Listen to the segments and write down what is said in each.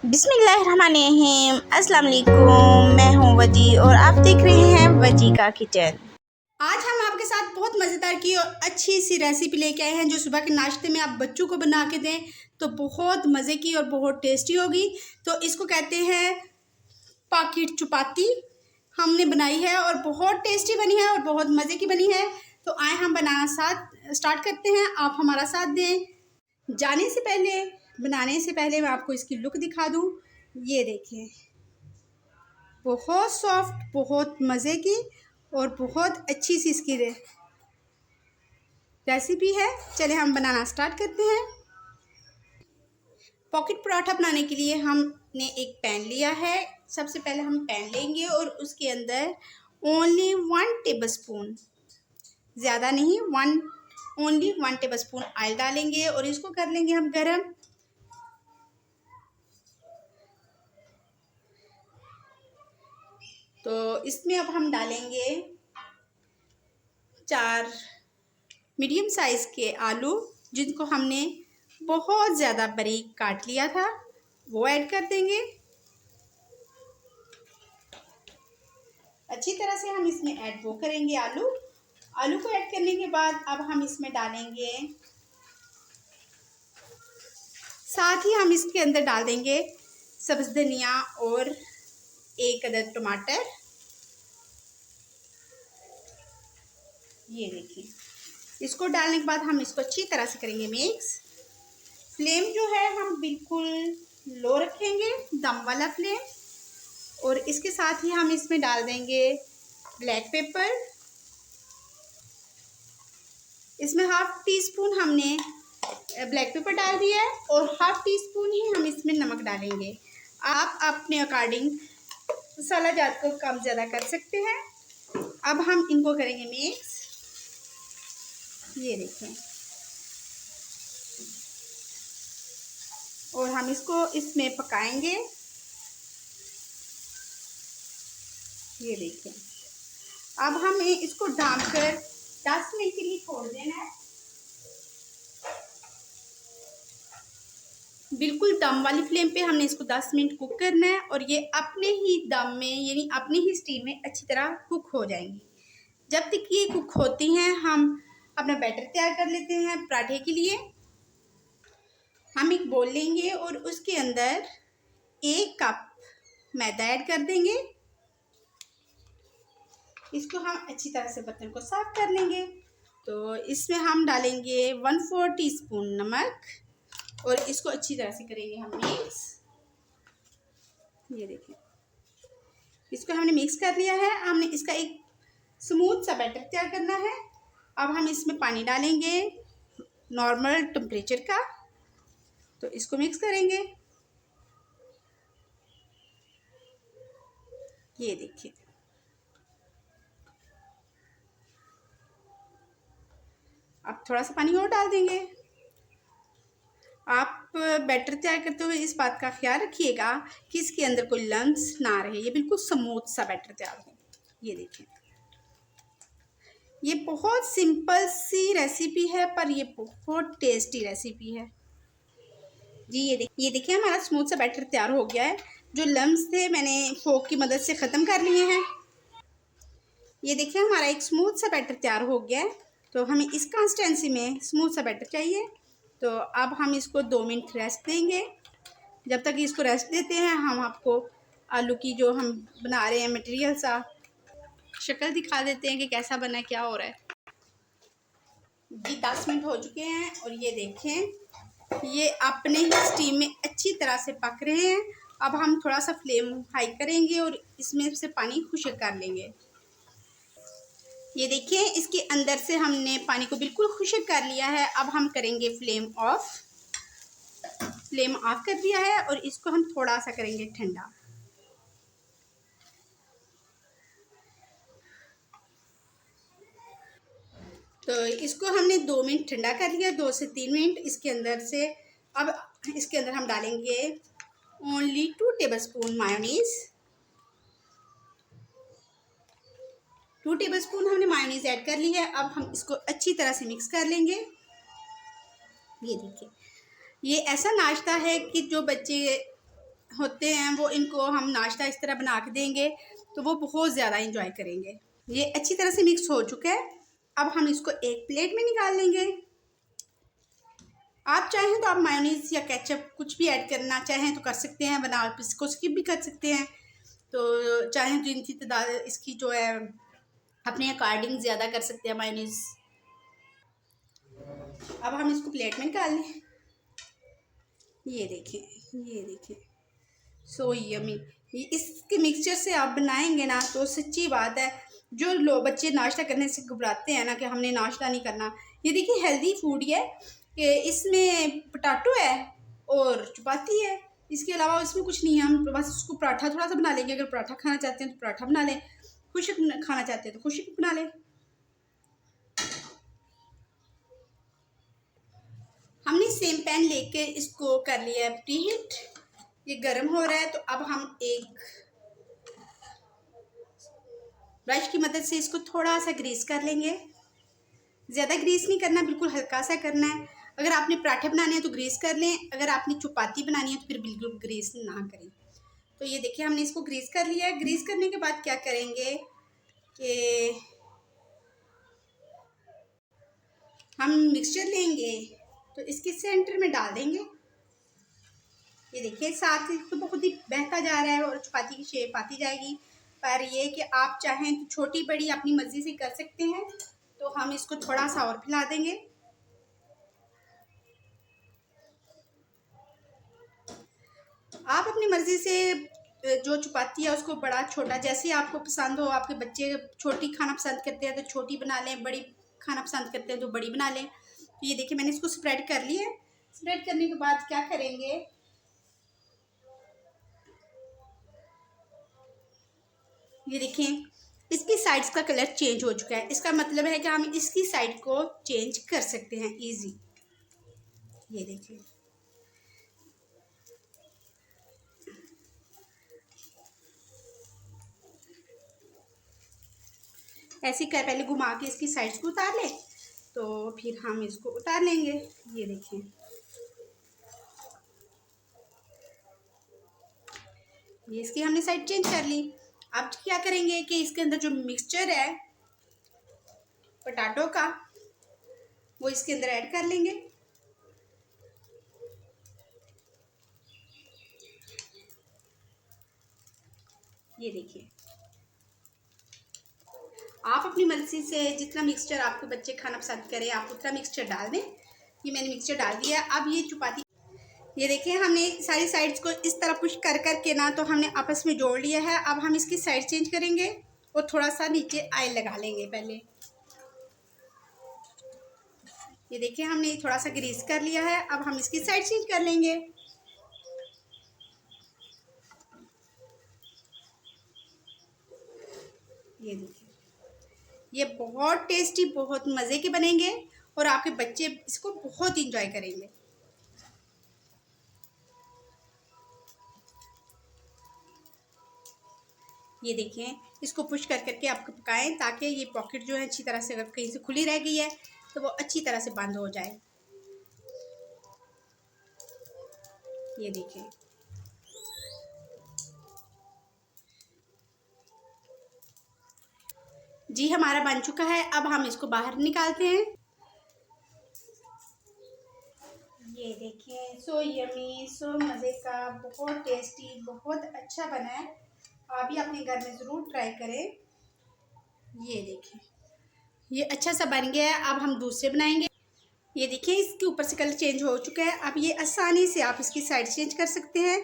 बिस्मिल्लाहिर्रहमानिर्रहीम। अस्सलाम वालेकुम, मैं हूँ वजी और आप देख रहे हैं वजी का किचन। आज हम आपके साथ बहुत मज़ेदार की और अच्छी सी रेसिपी लेके आए हैं जो सुबह के नाश्ते में आप बच्चों को बना के दें तो बहुत मज़े की और बहुत टेस्टी होगी। तो इसको कहते हैं पाकिट चपाती। हमने बनाई है और बहुत टेस्टी बनी है और बहुत मज़े की बनी है। तो आए हम बनाना स्टार्ट करते हैं, आप हमारा साथ दें। बनाने से पहले मैं आपको इसकी लुक दिखा दूं। ये देखिए, बहुत सॉफ्ट, बहुत मज़े की और बहुत अच्छी सी इसकी रेसिपी है। चले हम बनाना स्टार्ट करते हैं। पॉकेट पराठा बनाने के लिए हमने एक पैन लिया है। सबसे पहले हम पैन लेंगे और उसके अंदर ओनली 1 टेबलस्पून, ज़्यादा नहीं, ओनली 1 टेबलस्पून ऑयल डालेंगे और इसको कर लेंगे हम गरम। तो इसमें अब हम डालेंगे 4 मीडियम साइज़ के आलू, जिनको हमने बहुत ज़्यादा बारीक काट लिया था, वो ऐड कर देंगे। अच्छी तरह से हम इसमें ऐड वो करेंगे आलू को ऐड करने के बाद अब हम इसमें डालेंगे, साथ ही हम इसके अंदर डाल देंगे सब्ज़ धनिया और 1 अदद टमाटर। ये देखिए, इसको डालने के बाद हम इसको अच्छी तरह से करेंगे मिक्स। फ्लेम जो है हम बिल्कुल लो रखेंगे, दम वाला फ्लेम। और इसके साथ ही हम इसमें डाल देंगे ब्लैक पेपर। इसमें हाफ टी स्पून हमने ब्लैक पेपर डाल दिया है और हाफ टी स्पून ही हम इसमें नमक डालेंगे। आप अपने अकॉर्डिंग मसाला जात को कम ज़्यादा कर सकते हैं। अब हम इनको करेंगे मिक्स। ये देखें, और हम इसको इसमें पकाएंगे। ये देखिए, अब हमें इसको ढककर 10 मिनट के लिए छोड़ देना है। बिल्कुल दम वाली फ्लेम पे हमने इसको 10 मिनट कुक करना है और ये अपने ही दम में, यानी अपनी ही स्टीम में अच्छी तरह कुक हो जाएंगी। जब तक ये कुक होती हैं हम अपना बैटर तैयार कर लेते हैं पराठे के लिए। हम एक बोल लेंगे और उसके अंदर 1 कप मैदा ऐड कर देंगे। इसको हम अच्छी तरह से बर्तन को साफ कर लेंगे। तो इसमें हम डालेंगे 1/4 टीस्पून नमक और इसको अच्छी तरह से करेंगे हम मिक्स। ये देखिए, इसको हमने मिक्स कर लिया है। हमने इसका एक स्मूथ सा बैटर तैयार करना है। अब हम इसमें पानी डालेंगे नॉर्मल टेम्परेचर का, तो इसको मिक्स करेंगे। ये देखिए, अब थोड़ा सा पानी और डाल देंगे। आप बैटर तैयार करते हुए इस बात का ख्याल रखिएगा कि इसके अंदर कोई लम्स ना रहे, ये बिल्कुल स्मूथ सा बैटर तैयार हो। ये देखिए, ये बहुत सिंपल सी रेसिपी है पर ये बहुत टेस्टी रेसिपी है जी। ये देखिए हमारा स्मूथ सा बैटर तैयार हो गया है। जो लम्स थे मैंने फोक की मदद से ख़त्म कर लिए हैं। ये देखिए, हमारा एक स्मूथ सा बैटर तैयार हो गया है। तो हमें इस कंसिस्टेंसी में स्मूथ सा बैटर चाहिए। तो अब हम इसको 2 मिनट रेस्ट देंगे। जब तक इसको रेस्ट देते हैं हम आपको आलू की जो हम बना रहे हैं मटेरियल सा शक्ल दिखा देते हैं कि कैसा बना, क्या हो रहा है जी। 10 मिनट हो चुके हैं और ये देखें, ये अपने ही स्टीम में अच्छी तरह से पक रहे हैं। अब हम थोड़ा सा फ्लेम हाई करेंगे और इसमें से पानी खुश्क कर लेंगे। ये देखिए, इसके अंदर से हमने पानी को बिल्कुल खुश्क कर लिया है। अब हम करेंगे फ्लेम ऑफ कर दिया है और इसको हम थोड़ा सा करेंगे ठंडा। तो इसको हमने 2 मिनट ठंडा कर लिया, 2 से 3 मिनट इसके अंदर से। अब इसके अंदर हम डालेंगे ओनली 2 टेबलस्पून मायोनीज़। 2 टेबलस्पून हमने मायोनीज़ ऐड कर ली है। अब हम इसको अच्छी तरह से मिक्स कर लेंगे। ये देखिए, ये ऐसा नाश्ता है कि जो बच्चे होते हैं वो, इनको हम नाश्ता इस तरह बना के देंगे तो वो बहुत ज़्यादा इंजॉय करेंगे। ये अच्छी तरह से मिक्स हो चुका है। अब हम इसको एक प्लेट में निकाल लेंगे। आप चाहें तो आप मायोनीज़ या केचप कुछ भी ऐड करना चाहें तो कर सकते हैं, वरना आप इसको स्किप भी कर सकते हैं। तो चाहें तो इनकी तादाद इसकी जो है अपने अकॉर्डिंग ज़्यादा कर सकते हैं मायोनीज़। अब हम इसको प्लेट में निकाल लें। ये देखें, ये देखें, सो यमी। इसके मिक्सचर से आप बनाएंगे ना तो सच्ची बात है, जो लोग बच्चे नाश्ता करने से घबराते हैं ना कि हमने नाश्ता नहीं करना, ये देखिए हेल्दी फूड है कि इसमें पोटैटो है और चपाती है, इसके अलावा इसमें कुछ नहीं है। हम बस उसको पराठा थोड़ा सा बना लेंगे। अगर पराठा खाना चाहते हैं तो पराठा बना लें, खुशक खाना चाहते हैं तो खुशक बना लें। हमने सेम पैन लेके इसको कर लिया है प्रीहीट। ये गर्म हो रहा है तो अब हम एक ब्रश की मदद से इसको थोड़ा सा ग्रीस कर लेंगे। ज़्यादा ग्रीस नहीं करना, बिल्कुल हल्का सा करना है। अगर आपने पराठे बनाने हैं तो ग्रीस कर लें, अगर आपने चपाती बनानी है तो फिर बिल्कुल ग्रीस ना करें। तो ये देखिए हमने इसको ग्रीस कर लिया है। ग्रीस करने के बाद क्या करेंगे कि हम मिक्सचर लेंगे तो इसके सेंटर में डाल देंगे। ये देखिए साथ ही तो बहुत ही बहता जा रहा है और चपाती की शेप आती जाएगी। पर ये कि आप चाहें तो छोटी बड़ी अपनी मर्ज़ी से कर सकते हैं। तो हम इसको थोड़ा सा और फैला देंगे। आप अपनी मर्ज़ी से जो चपाती है उसको बड़ा छोटा जैसे आपको पसंद हो। आपके बच्चे छोटी खाना पसंद करते हैं तो छोटी बना लें, बड़ी खाना पसंद करते हैं तो बड़ी बना लें। तो ये देखिए मैंने इसको स्प्रेड कर लिया है। स्प्रेड करने के बाद क्या करेंगे, ये देखें इसकी साइड्स का कलर चेंज हो चुका है। इसका मतलब है कि हम इसकी साइड को चेंज कर सकते हैं इजी। ये देखिए ऐसे कर, पहले घुमा के इसकी साइड्स को उतार लें तो फिर हम इसको उतार लेंगे। ये देखिए ये इसकी हमने साइड चेंज कर ली। अब क्या करेंगे कि इसके अंदर जो मिक्सचर है पोटैटो का वो इसके अंदर ऐड कर लेंगे। ये देखिए आप अपनी मर्जी से जितना मिक्सचर आपके बच्चे खाना पसंद करें आप उतना मिक्सचर डाल दें। ये मैंने मिक्सचर डाल दिया। अब ये चपाती, ये देखिए हमने सारी साइड्स को इस तरह पुश कर कर के ना तो हमने आपस में जोड़ लिया है। अब हम इसकी साइड चेंज करेंगे और थोड़ा सा नीचे ऑयल लगा लेंगे पहले। ये देखिए हमने थोड़ा सा ग्रीस कर लिया है। अब हम इसकी साइड चेंज कर लेंगे। ये देखिए ये बहुत टेस्टी, बहुत मज़े के बनेंगे और आपके बच्चे इसको बहुत इंजॉय करेंगे। ये देखें इसको पुश कर करके आपको पकाएं ताकि ये पॉकेट जो है अच्छी तरह से, अगर कहीं से खुली रह गई है तो वो अच्छी तरह से बंद हो जाए। ये देखें जी हमारा बन चुका है। अब हम इसको बाहर निकालते हैं। ये देखिए सो यमी, सो मज़े का, बहुत टेस्टी, बहुत अच्छा बना है। आप भी अपने घर में ज़रूर ट्राई करें। ये देखिए ये अच्छा सा बन गया है। अब हम दूसरे बनाएंगे। ये देखिए इसके ऊपर से कलर चेंज हो चुका है। अब ये आसानी से आप इसकी साइड चेंज कर सकते हैं।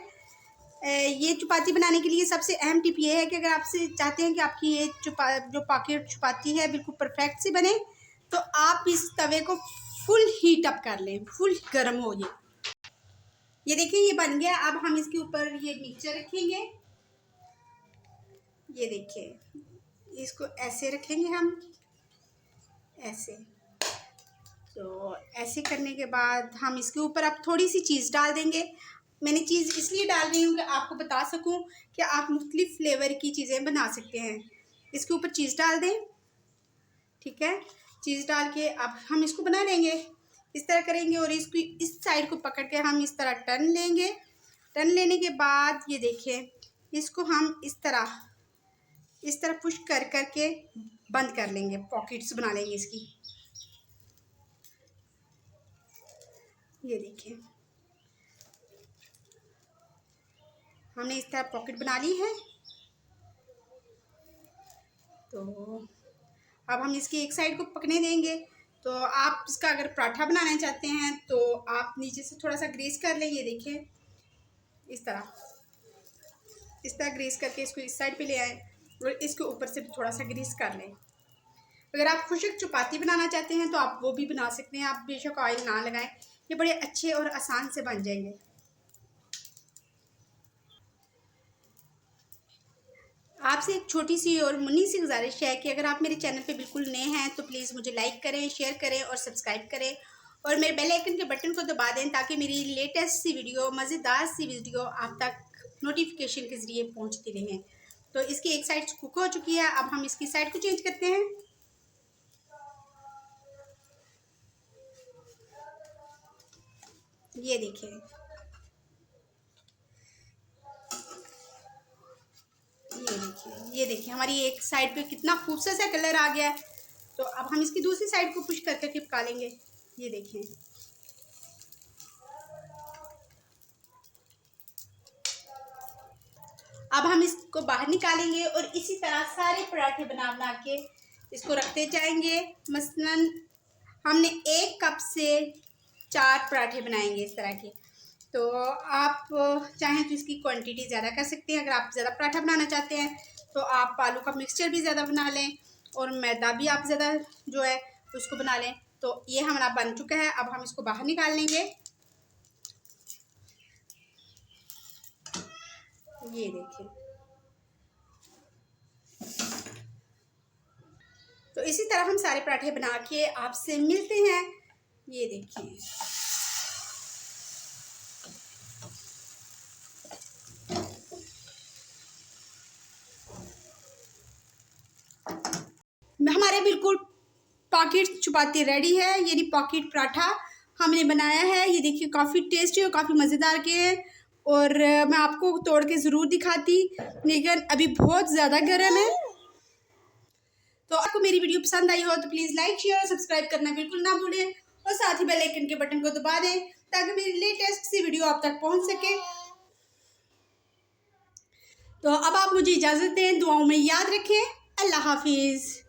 ये चपाती बनाने के लिए सबसे अहम टिप ये है कि अगर आपसे चाहते हैं कि आपकी ये जो पॉकेट चपाती है बिल्कुल परफेक्ट से बने तो आप इस तवे को फुल हीट अप कर लें, फुल गर्म हो ये देखिए ये बन गया। अब हम इसके ऊपर ये मिक्सचर रखेंगे। ये देखिए इसको ऐसे रखेंगे हम, ऐसे। तो ऐसे करने के बाद हम इसके ऊपर अब थोड़ी सी चीज़ डाल देंगे। मैंने चीज़ इसलिए डाल रही हूँ कि आपको बता सकूँ कि आप मुख्तलिफ फ्लेवर की चीज़ें बना सकते हैं। इसके ऊपर चीज़ डाल दें, ठीक है। चीज़ डाल के अब हम इसको बना लेंगे। इस तरह करेंगे और इसकी इस साइड को पकड़ के हम इस तरह टर्न लेंगे। तल लेने के बाद ये देखिए, इसको हम इस तरह पुश कर करके बंद कर लेंगे, पॉकेट्स बना लेंगे इसकी। ये देखिए, हमने इस तरह पॉकेट बना ली है। तो अब हम इसकी एक साइड को पकने देंगे। तो आप इसका अगर पराठा बनाना चाहते हैं तो आप नीचे से थोड़ा सा ग्रीस कर लें। ये देखिए, इस तरह ग्रीस करके इसको इस साइड पे ले आए और इसके ऊपर से थोड़ा सा ग्रीस कर लें। अगर आप खुशक चपाती बनाना चाहते हैं तो आप वो भी बना सकते हैं। आप बेशक ऑयल ना लगाएं, ये बड़े अच्छे और आसान से बन जाएंगे। आपसे एक छोटी सी और मुन्नी सी गुजारिश है कि अगर आप मेरे चैनल पे बिल्कुल नए हैं तो प्लीज़ मुझे लाइक करें, शेयर करें और सब्सक्राइब करें और मेरे बेल आइकन के बटन को दबा दें ताकि मेरी लेटेस्ट सी वीडियो, मज़ेदार सी वीडियो आप तक नोटिफिकेशन के ज़रिए पहुंचती रहें। तो इसकी एक साइड कुक हो चुकी है, अब हम इसकी साइड को चेंज करते हैं। ये देखिए, ये देखिए हमारी एक साइड पे कितना खूबसूरत सा कलर आ गया है। तो अब हम इसकी दूसरी साइड को पुश करके चिपका लेंगे। ये देखें, अब हम इसको बाहर निकालेंगे और इसी तरह सारे पराठे बना बना के इसको रखते जाएंगे। मसलन हमने 1 कप से 4 पराठे बनाएंगे इस तरह के। तो आप चाहें तो इसकी क्वांटिटी ज़्यादा कर सकते हैं। अगर आप ज़्यादा पराठा बनाना चाहते हैं तो आप आलू का मिक्सचर भी ज़्यादा बना लें और मैदा भी आप ज़्यादा जो है उसको बना लें। तो ये हमारा बन चुका है, अब हम इसको बाहर निकाल लेंगे। ये देखिए, तो इसी तरह हम सारे पराठे बना के आपसे मिलते हैं। ये देखिए, हमारे बिल्कुल पॉकेट चपाती रेडी है, यानी पॉकेट पराठा हमने बनाया है। ये देखिए, काफ़ी टेस्टी और काफ़ी मज़ेदार के हैं और मैं आपको तोड़ के ज़रूर दिखाती, लेकिन अभी बहुत ज़्यादा गर्म है। तो आपको मेरी वीडियो पसंद आई हो तो प्लीज़ लाइक, शेयर और सब्सक्राइब करना बिल्कुल ना भूलें और साथ ही बेल आइकन के बटन को दबा दें ताकि मेरी लेटेस्ट सी वीडियो आप तक पहुंच सके। तो अब आप मुझे इजाज़त दें, दुआओं में याद रखें। अल्लाह हाफिज़।